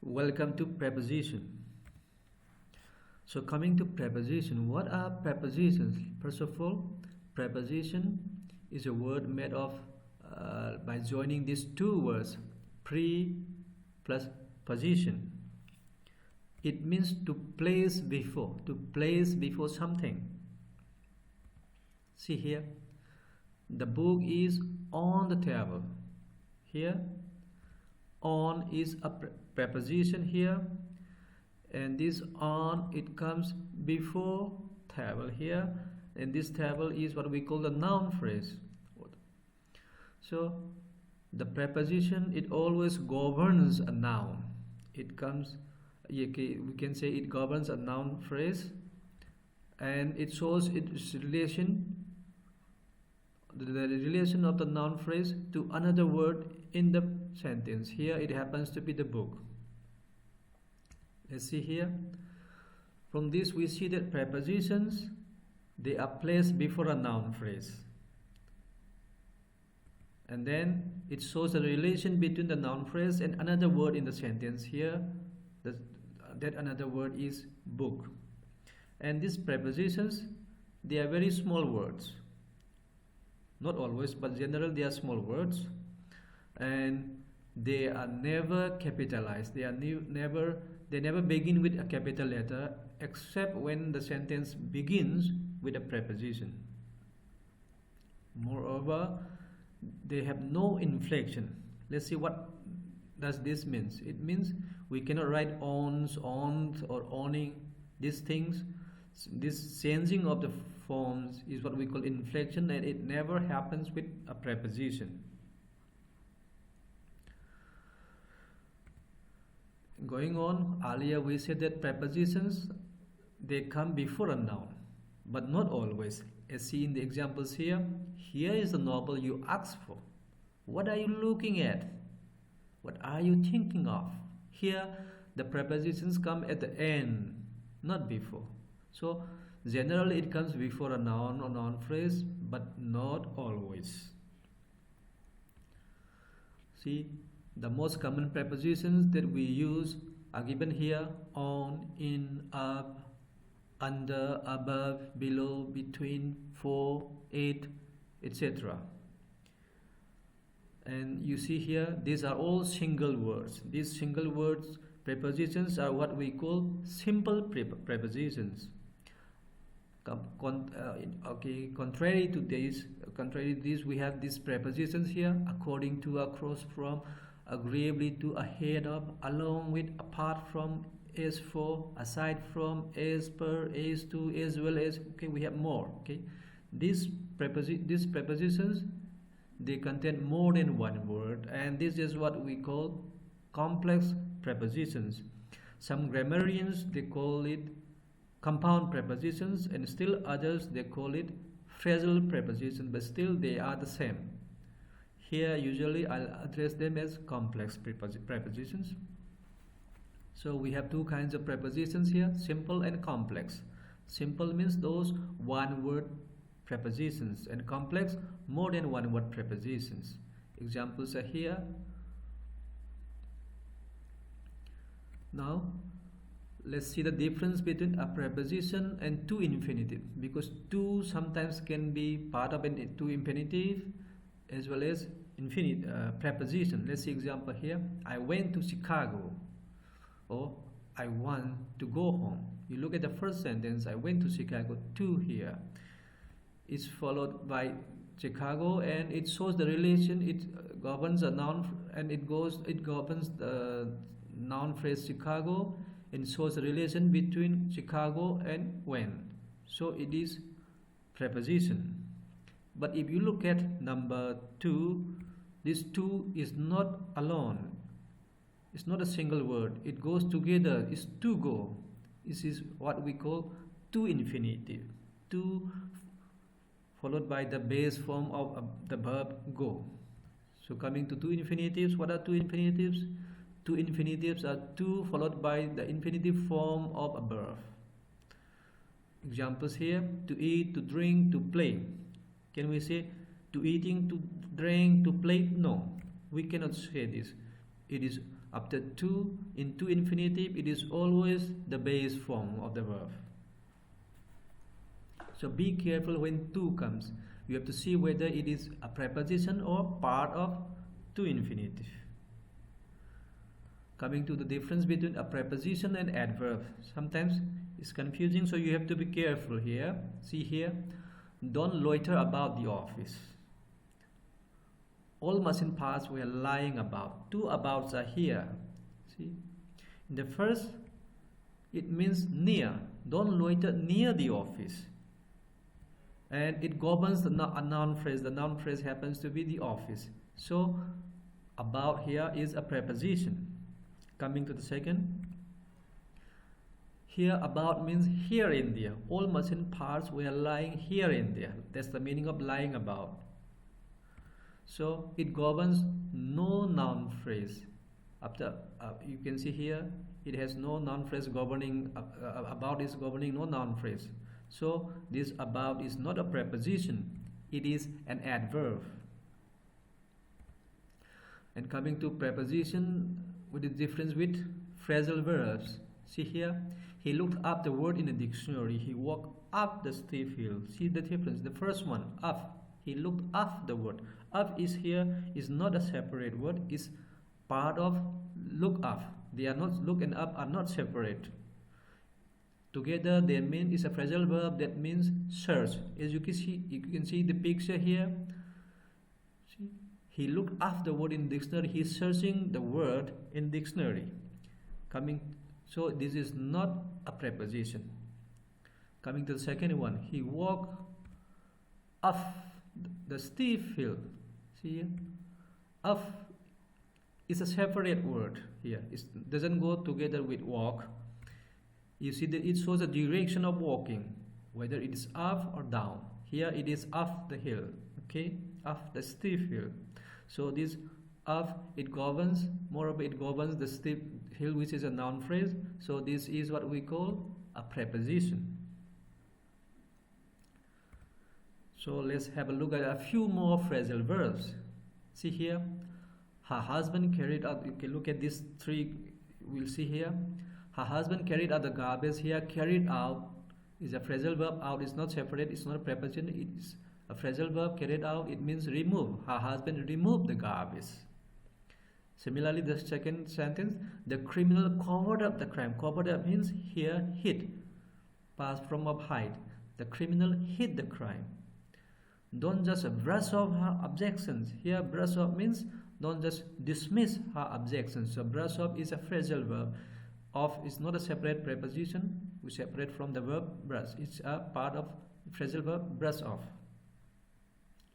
Welcome to preposition. So coming to preposition, what are prepositions? First of all, preposition is a word made of by joining these two words, pre plus position. It means to place before something. See here, the book is on the table. Here, on is a preposition here, and this on, it comes before table here, and this table is what we call the noun phrase. So the preposition, it always governs a noun. It comes, we can say it governs a noun phrase, and it shows its relation, the relation of the noun phrase to another word in the sentence. Here it happens to be the book. Let's see here. From this we see that prepositions, they are placed before a noun phrase, and then it shows a relation between the noun phrase and another word in the sentence. Here that another word is book. And these prepositions, they are very small words, not always, but generally they are small words, and they are never capitalized. They never begin with a capital letter, except when the sentence begins with a preposition. Moreover, they have no inflection. Let's see what does this means. It means we cannot write ons, or owning. These things, this changing of the forms is what we call inflection, and it never happens with a preposition. Going on, earlier we said that prepositions, they come before a noun, but not always. As seen in the examples here, here is the novel you asked for. What are you looking at? What are you thinking of? Here, the prepositions come at the end, not before. So, generally it comes before a noun or noun phrase, but not always. See, the most common prepositions that we use are given here: on, in, up, under, above, below, between, for, it, etc. And you see here, these are all single words. These single words, prepositions, are what we call simple prepositions. Contrary to this, we have these prepositions here: according to, across from, agreeably to, ahead of, along with, apart from, as for, aside from, as per, as to, as well as. Okay, we have more. Okay, these prepositions, they contain more than one word, and this is what we call complex prepositions. Some grammarians, they call it compound prepositions, and still others, they call it phrasal prepositions, but still they are the same. Here usually I'll address them as complex prepositions. So we have two kinds of prepositions here: simple and complex. Simple means those one word prepositions, and complex, more than one word prepositions. Examples are here. Now let's see the difference between a preposition and to infinitive, because to sometimes can be part of an to infinitive as well as preposition. Let's see example here: I went to Chicago, or I want to go home. You look at the first sentence, I went to Chicago. To here is followed by Chicago, and it shows the relation. It governs a noun, and it governs the noun phrase Chicago, and shows the relation between Chicago and when. So it is preposition. But if you look at number 2, this 2 is not alone. It's not a single word. It goes together. It's to go. This is what we call to infinitive. To followed by the base form of the verb go. So coming to two infinitives, what are two infinitives? Two infinitives are to followed by the infinitive form of a verb. Examples here: to eat, to drink, to play. Can we say to eating, to drink, to play? No, we cannot say this. It is After to, in to infinitive, it is always the base form of the verb. So be careful when to comes. You have to see whether it is a preposition or part of to infinitive. Coming to the difference between a preposition and adverb. Sometimes it's confusing, so you have to be careful here. See here, don't loiter about the office. All machine parts were lying about. Two abouts are here. See, in the first, it means near. Don't loiter near the office. And it governs a noun phrase. The noun phrase happens to be the office. So about here is a preposition. Coming to the second, here about means here and there. All machine parts were lying here and there. That's the meaning of lying about. So it governs no noun phrase. After you can see here, it has no noun phrase governing. About is governing no noun phrase. So this about is not a preposition. It is an adverb. And coming to preposition, with the difference with phrasal verbs. See here, he looked up the word in the dictionary. He walked up the steep hill. See the difference. The first one, up. He looked up the word. Up is here is not a separate word. It's part of look up. They are not, look and up are not separate. Together they mean is a phrasal verb that means search. As you can see the picture here. See, he looked up the word in dictionary. He is searching the word in dictionary. So this is not a preposition. Coming to the second one, he walked up the steep hill. See here? Up is a separate word here. It doesn't go together with walk. You see that it shows the direction of walking, whether it is up or down. Here it is up the hill, okay, up the steep hill. So this up, it governs, moreover it governs the steep hill, which is a noun phrase. So this is what we call a preposition. So let's have a look at a few more phrasal verbs. See here, her husband carried out, you can look at these three, we'll see here. Her husband carried out the garbage. Here, carried out is a phrasal verb. Out is not separate, it's not a preposition, it is a phrasal verb. Carried out, it means remove. Her husband removed the garbage. Similarly, the second sentence, the criminal covered up the crime. Covered up means here, hid, past form of hide. The criminal hid the crime. Don't just brush off her objections. Here, brush off means don't just dismiss her objections. So brush off is a phrasal verb. Off is not a separate preposition. We separate from the verb brush. It's a part of phrasal verb brush off.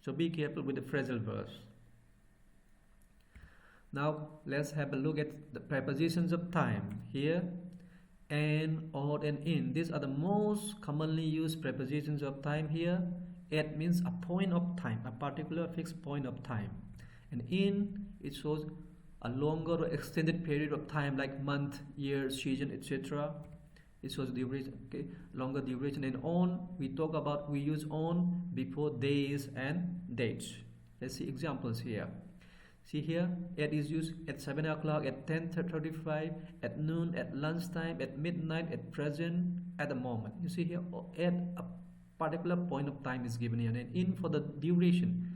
So be careful with the phrasal verbs. Now let's have a look at the prepositions of time. Here, and, or, and in. These are the most commonly used prepositions of time here. At means a point of time, a particular fixed point of time. And in, it shows a longer or extended period of time, like month, year, season, etc. It shows duration, okay, longer duration. And on, we use on before days and dates. Let's see examples here. See here, at is used at 7 o'clock, at 10:35, at noon, at lunchtime, at midnight, at present, at the moment. You see here, at a particular point of time is given here. And in for the duration.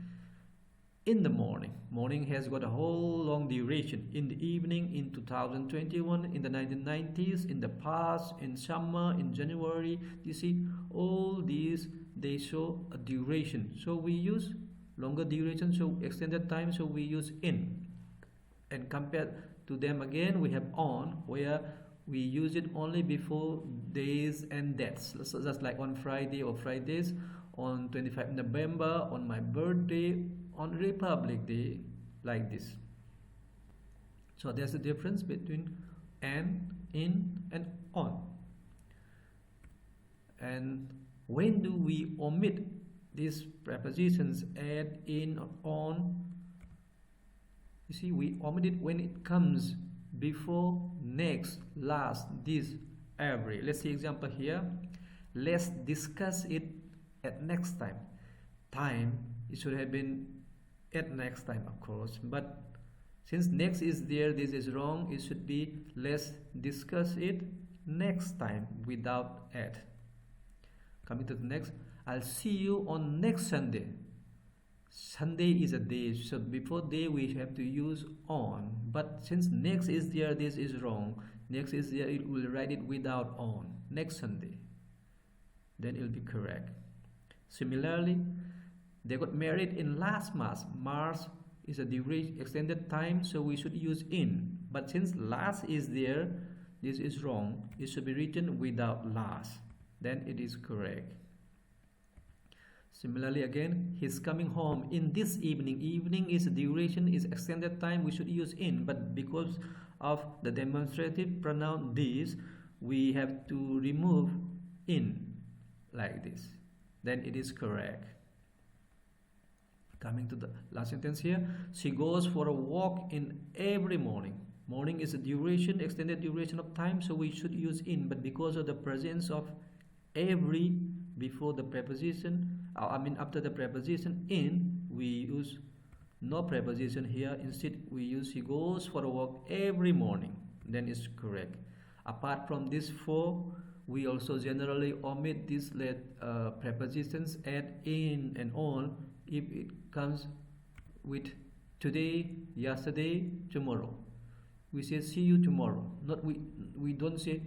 In the morning. Morning has got a whole long duration. In the evening, in 2021, in the 1990s, in the past, in summer, in January. You see, all these, they show a duration. So we use longer duration, so extended time, so we use in. And compared to them again, we have on, where we use it only before days and dates. So just like on Friday or Fridays, on 25 November, on my birthday, on Republic Day, like this. So there's a difference between and, in, and on. And when do we omit these prepositions, at, in, or on? You see, we omit it when it comes before, next, last, this, every. Let's see example here. Let's discuss it at next time. Time, it should have been at next time, of course, but Since next is there, this is wrong. It should be let's discuss it next time without at. Coming to the next, I'll see you on next Sunday. Sunday is a day, so before day we have to use on. But since next is there, this is wrong. Next is there, it will write it without on. Next Sunday. Then it will be correct. Similarly, they got married in last March. March is a duration extended time, so we should use in. But since last is there, this is wrong. It should be written without last. Then it is correct. Similarly, again, he's coming home in this evening. Evening is duration, is extended time. We should use in, but because of the demonstrative pronoun this, we have to remove in like this. Then it is correct. Coming to the last sentence here, she goes for a walk in every morning. Morning is a duration, extended duration of time, so we should use in, but because of the presence of every before the preposition, after the preposition in, we use no preposition here. Instead, we use she goes for a walk every morning. Then it's correct. Apart from these four, we also generally omit these prepositions add in and on if it comes with today, yesterday, tomorrow. We say see you tomorrow. Not we don't say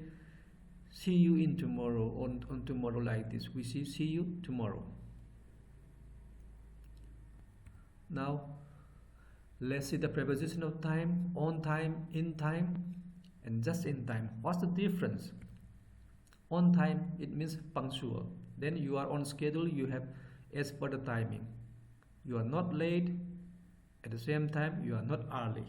see you in tomorrow on tomorrow like this. We say see you tomorrow. Now let's see the preposition of time, on time, in time, and just in time. What's the difference? On time, it means punctual. Then you are on schedule, you have as per the timing. You are not late, at the same time you are not early.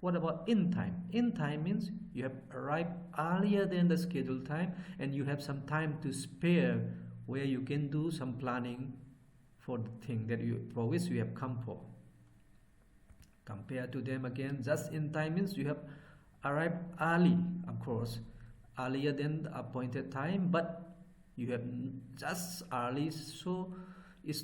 What about in time? In time means you have arrived earlier than the scheduled time and you have some time to spare where you can do some planning for the thing for which you have come for. Compared to them again, just in time means you have arrived early, of course, earlier than the appointed time, but you have just early, so it's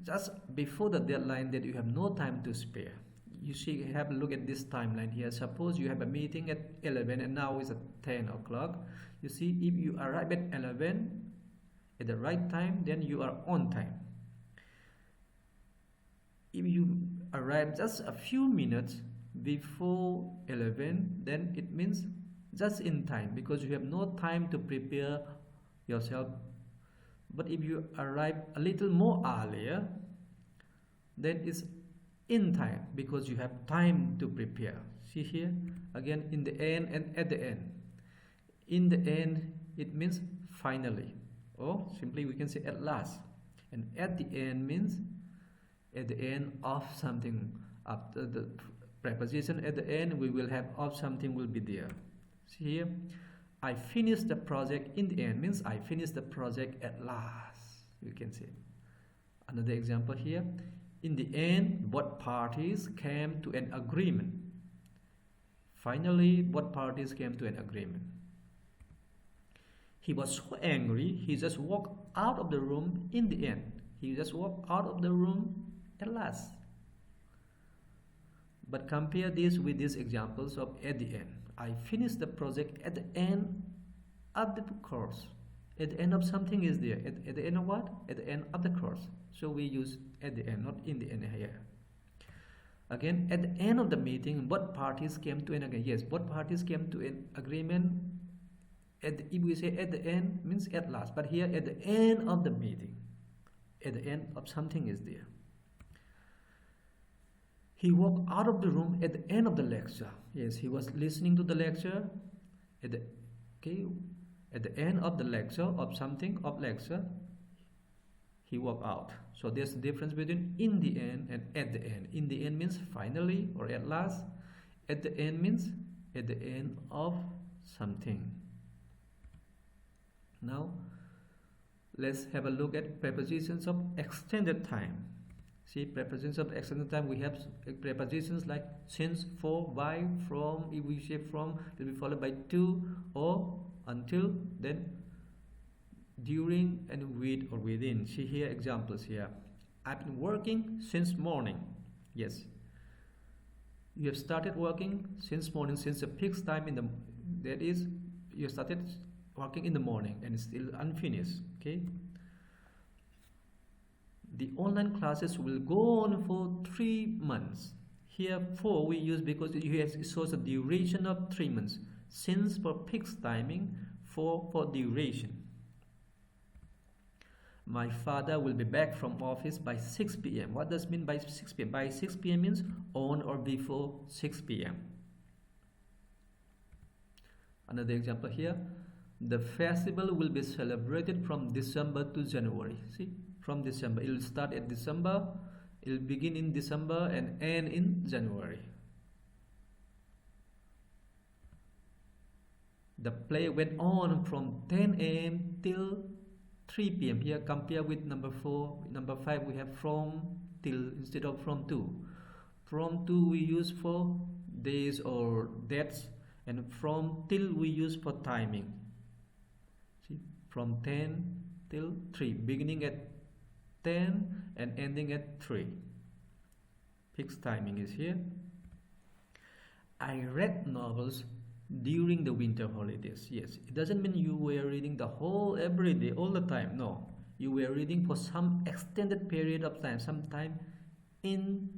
just before the deadline that you have no time to spare. You see, have a look at this timeline here. Suppose you have a meeting at 11 and now it's at 10 o'clock. You see, if you arrive at 11 at the right time, then you are on time. If you arrive just a few minutes before 11, then it means just in time because you have no time to prepare yourself. But if you arrive a little more earlier, then it's in time because you have time to prepare. See here again, in the end and at the end. In the end, it means finally, or simply we can say at last. And at the end means at the end of something. After the preposition at the end, we will have of something will be there. See here, I finished the project in the end means I finished the project at last. You can say. Another example here. In the end, both parties came to an agreement. Finally, both parties came to an agreement. He was so angry, he just walked out of the room in the end. He just walked out of the room at last. But compare this with these examples of at the end. I finished the project at the end of the course. At the end of something is there. At the end of what? At the end of the course. So we use at the end, not in the end here. Again, at the end of the meeting, both parties came to an agreement. Yes, both parties came to an agreement. If we say at the end, means at last. But here, at the end of the meeting, at the end of something is there. He walked out of the room at the end of the lecture. Yes, he was listening to the lecture. At the end of the lecture, he walked out. So there's a difference between in the end and at the end. In the end means finally or at last. At the end means at the end of something. Now, let's have a look at prepositions of extended time. See, prepositions of extended time, we have prepositions like since, for, by, from. If we say from, it will be followed by to, or, until, then during, and with or within. See here examples here. I've been working since morning. Yes. You have started working since morning, since the peak time in the, that is, you started working in the morning and it's still unfinished. Okay. The online classes will go on for 3 months. Here 4 we use because it shows a duration of 3 months. Since for fixed timing, 4 for duration. My father will be back from office by 6 p.m. What does it mean by 6 p.m.? By 6 p.m. means on or before 6 p.m. Another example here. The festival will be celebrated from December to January. See, from December. It will start at December, it will begin in December and end in January. The play went on from 10 a.m. till 3 p.m. Here compare with number 4. Number 5 we have from till instead of from to. From to we use for days or dates, and from till we use for timing. See, from 10 till 3, beginning at 10 and ending at 3. Fixed timing is here. I read novels during the winter holidays. Yes, it doesn't mean you were reading the whole every day all the time. No, you were reading for some extended period of time, sometime in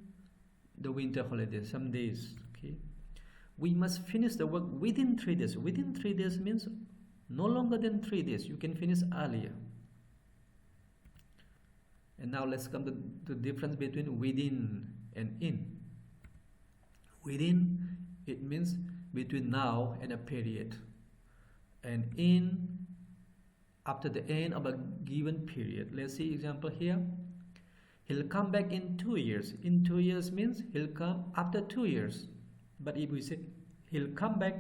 the winter holidays, some days. Okay, we must finish the work within 3 days. Within 3 days means no longer than 3 days. You can finish earlier. And now let's come to the difference between within and in. Within, it means between now and a period, and in, after the end of a given period. Let's see example here. He'll come back in 2 years. In 2 years means he'll come after 2 years. But if we say he'll come back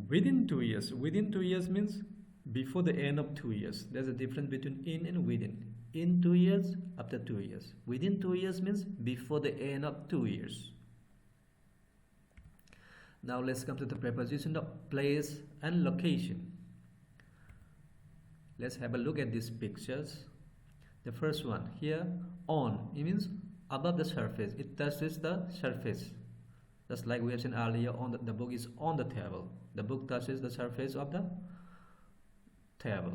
within 2 years, within 2 years means before the end of 2 years. There's a difference between in and within. In 2 years, after 2 years. Within 2 years means before the end of 2 years. Now let's come to the preposition of place and location. Let's have a look at these pictures. The first one here, on, it means above the surface. It touches the surface. Just like we have seen earlier, on the book is on the table. The book touches the surface of the table.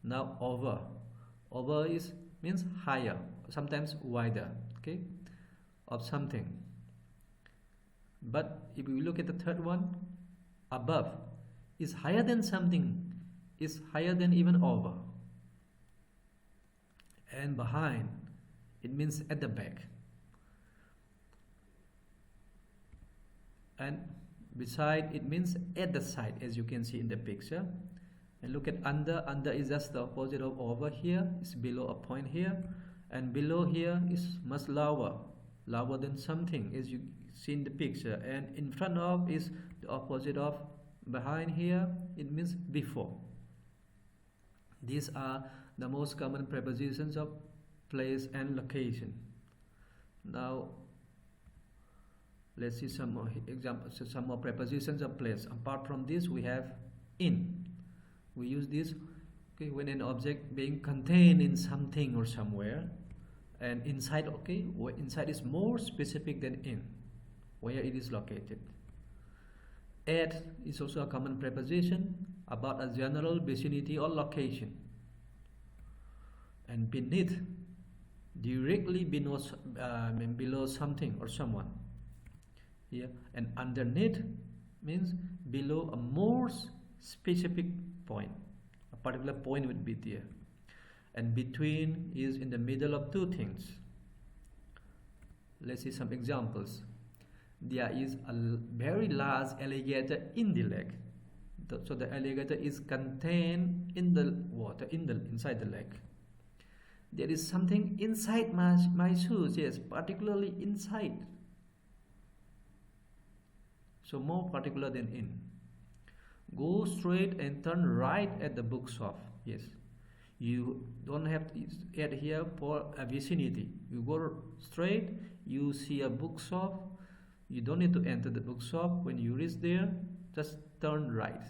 Now over. Over is means higher, sometimes wider, okay, of something. But if we look at the third one, above is higher than something, is higher than even over. And behind, it means at the back. And beside, it means at the side, as you can see in the picture. And look at under. Under is just the opposite of over. Here is below a point here, and below here is much lower than something, as you see in the picture. And in front of is the opposite of behind. Here it means before. These are the most common prepositions of place and location. Now let's see some more examples, some more prepositions of place. Apart from this, we have in. We use this, okay, when an object being contained in something or somewhere, and inside, okay, inside is more specific than in, where it is located. At is also a common preposition about a general vicinity or location. And beneath, directly below something or someone. Here, and underneath means below a more specific point. A particular point would be there. And between is in the middle of two things. Let's see some examples. There is a very large alligator in the lake. So the alligator is contained in the water, inside the lake. There is something inside my shoes. Yes, particularly inside. So more particular than in. Go straight and turn right at the bookshop. Yes, you don't have to add here for a vicinity. You go straight, you see a bookshop. You don't need to enter the bookshop. When you reach there, just turn right.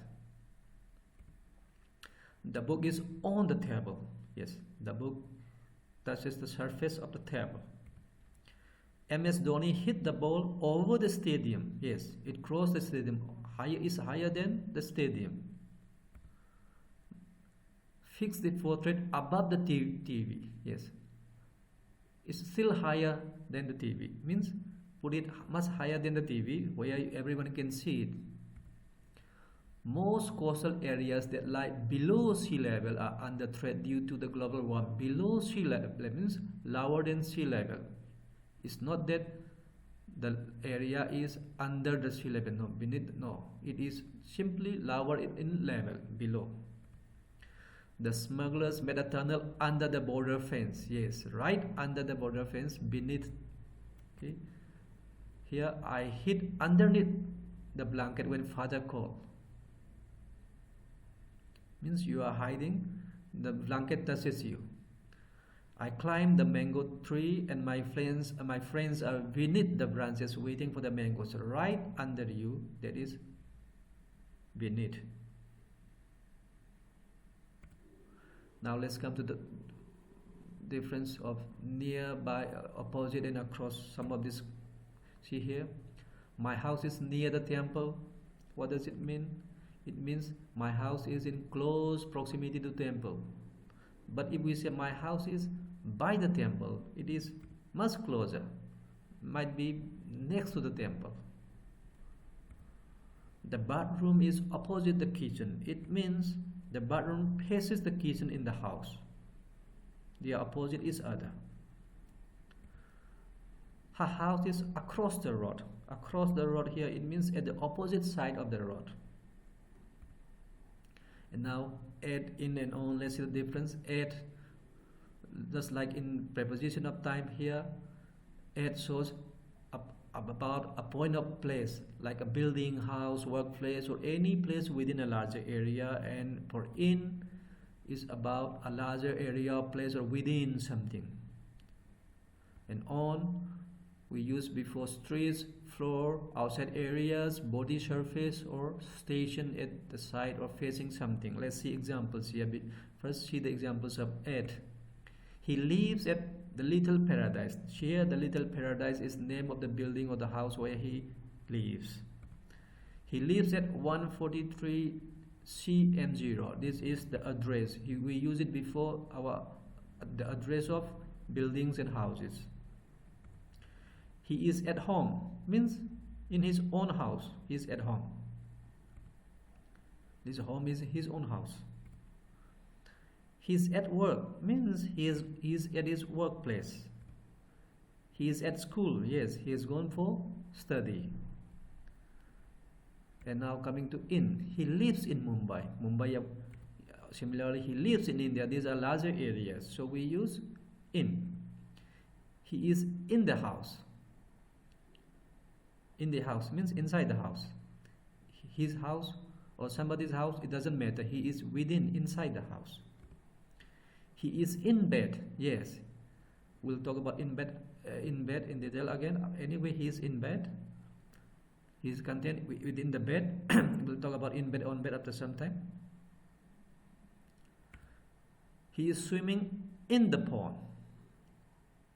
The book is on the table. Yes, the book touches the surface of the table. MS Dhoni hit the ball over the stadium. Yes, it crossed the stadium. Higher than the stadium. Fix the portrait above the TV. Yes, it's still higher than the TV. Means put it much higher than the TV where everyone can see it. Most coastal areas that lie below sea level are under threat due to the global warming. Below sea level means lower than sea level. It's not that the area is under the sea level. No, beneath. No, it is simply lower in level, below. The smugglers made a tunnel under the border fence. Yes, right under the border fence, beneath. Okay. Here I hid underneath the blanket when father called. Means you are hiding, the blanket touches you. I climbed the mango tree and my friends are beneath the branches waiting for the mangoes. Right under you, that is beneath. Now let's come to the difference of nearby, opposite and across. Some of this, see here, my house is near the temple. What does it mean? It means my house is in close proximity to temple. But if we say my house is by the temple, it is much closer, might be next to the temple. The bathroom is opposite the kitchen. It means the bathroom faces the kitchen in the house. They are opposite each other. Her house is across the road. Across the road here, it means at the opposite side of the road. And now add in and on. Let's see the difference. Add, just like in preposition of time here, add shows about a point of place, like a building, house, workplace, or any place within a larger area. And for in is about a larger area or place or within something. And on we use before streets, floor, outside areas, body surface, or station at the side or facing something. Let's see examples here. First, see the examples of at. He lives at the Little Paradise. Here, the Little Paradise is the name of the building or the house where he lives. He lives at 143 CMG Road. This is the address. We use it before the address of buildings and houses. He is at home, means in his own house. He is at home. This home is his own house. He is at work, means he is at his workplace. He is at school, yes, he is gone for study. And now coming to in, he lives in Mumbai. Similarly, he lives in India. These are larger areas, so we use in. He is in the house. In the house means inside the house. His house or somebody's house, it doesn't matter. He is inside the house. He is in bed. Yes, we'll talk about in bed in detail again. Anyway, he is in bed. He is contained within the bed. We'll talk about in bed, on bed after some time. He is swimming in the pond.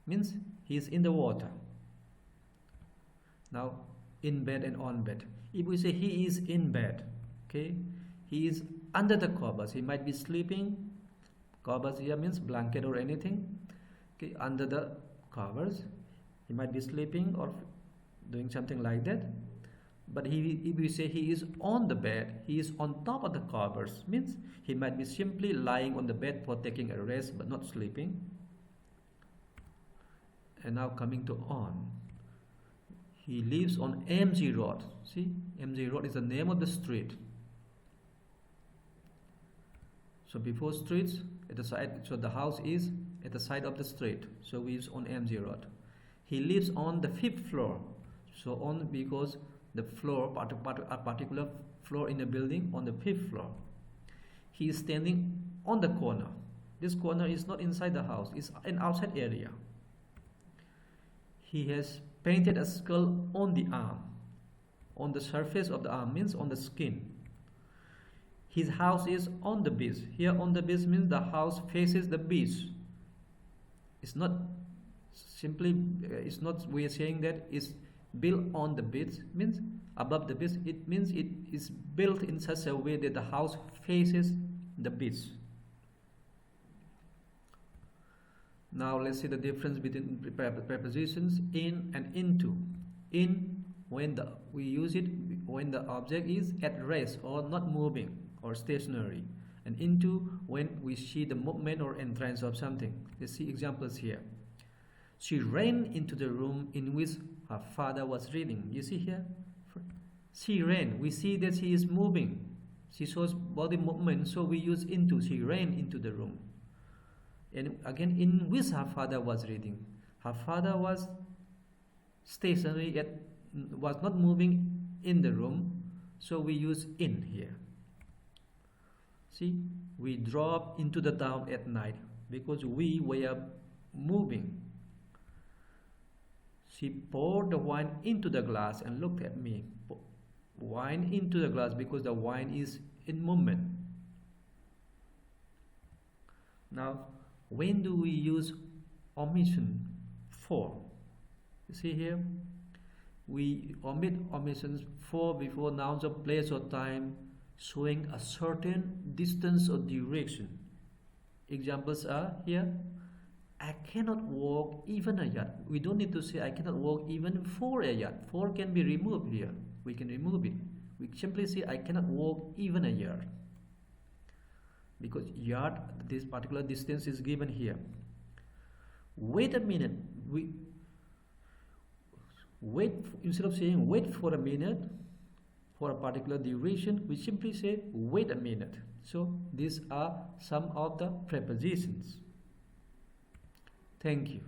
Means he is in the water. Now, in bed and on bed. If we say he is in bed, okay, he is under the covers. He might be sleeping. Covers here means blanket or anything. Okay, under the covers, he might be sleeping or doing something like that. But if we say he is on the bed, he is on top of the covers, means he might be simply lying on the bed for taking a rest but not sleeping. And now coming to on. He lives on MG Road. See, MG Road is the name of the street. So before streets, at the side, so the house is at the side of the street. So we use on MG Road. He lives on the 5th floor. So on because the floor, a particular floor in the building on the 5th floor. He is standing on the corner. This corner is not inside the house, it's an outside area. He has painted a skull on the arm. On the surface of the arm means on the skin. His house is on the beach. Here on the beach means the house faces the beach. It's not Simply, it's not, we are saying that it's built on the beach, means above the beach. It means it is built in such a way that the house faces the beach. Now let's see the difference between prepositions in and into. In, when we use it when the object is at rest or not moving or stationary, and into when we see the movement or entrance of something. Let's see examples here. She ran into the room in which her father was reading. You see here? She ran. We see that she is moving. She shows body movement, so we use into. She ran into the room. And again, in which her father was reading. Her father was stationary, yet was not moving in the room, so we use in here. See, we drove into the town at night because we were moving. She poured the wine into the glass and looked at me. Wine into the glass because the wine is in movement. Now, when do we use omission for? You see here, we omit omissions for before nouns of place or time, showing a certain distance or direction. Examples are here. I cannot walk even a yard. We don't need to say I cannot walk even for a yard. For can be removed here. We can remove it. We simply say I cannot walk even a yard, because yard, this particular distance is given here. Wait a minute. Instead of saying wait for a minute for a particular duration, we simply say wait a minute. So these are some of the prepositions. Thank you.